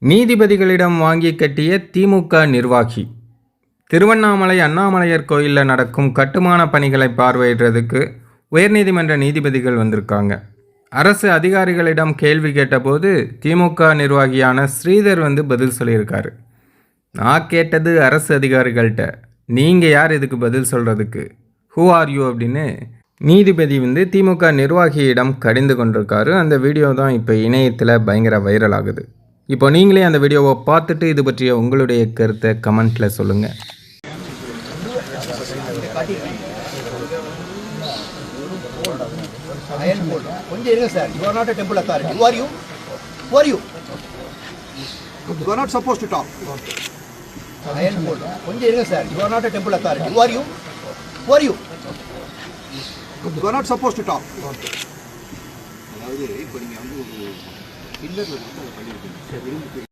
நீதிபதிகளிடம் வாங்கி கட்டிய திமுக நிர்வாகி. திருவண்ணாமலை அண்ணாமலையார் கோயிலில் நடக்கும் கட்டுமான பணிகளை பார்வையிடுறதுக்கு உயர்நீதிமன்ற நீதிபதிகள் வந்திருக்காங்க. அரசு அதிகாரிகளிடம் கேள்வி கேட்டபோது திமுக நிர்வாகியான ஸ்ரீதர் பதில் சொல்லியிருக்காரு. நான் கேட்டது அரசு அதிகாரிகள்கிட்ட, நீங்கள் யார் இதுக்கு பதில் சொல்கிறதுக்கு, ஹூ ஆர் யூ அப்படின்னு நீதிபதி திமுக நிர்வாகியிடம் கடிந்து கொண்டிருக்காரு. அந்த வீடியோ தான் இப்போ இணையத்தில் பயங்கர வைரல் ஆகுது. இப்போ நீங்களே அந்த வீடியோவை பார்த்துட்டு இது பற்றிய உங்களுடைய கருத்தை கமெண்ட்டில் சொல்லுங்கள். கொஞ்சம் இருங்க sir. You are not a temple authority. Who are you? Who are you? You are not supposed to talk. கொஞ்சம் இருங்க sir. You are not a temple authority. Who are you? Who are you? You are not supposed to talk. அதாவது இப்போ நீங்கள் ஒரு pillar பண்ணியிருக்கீங்க.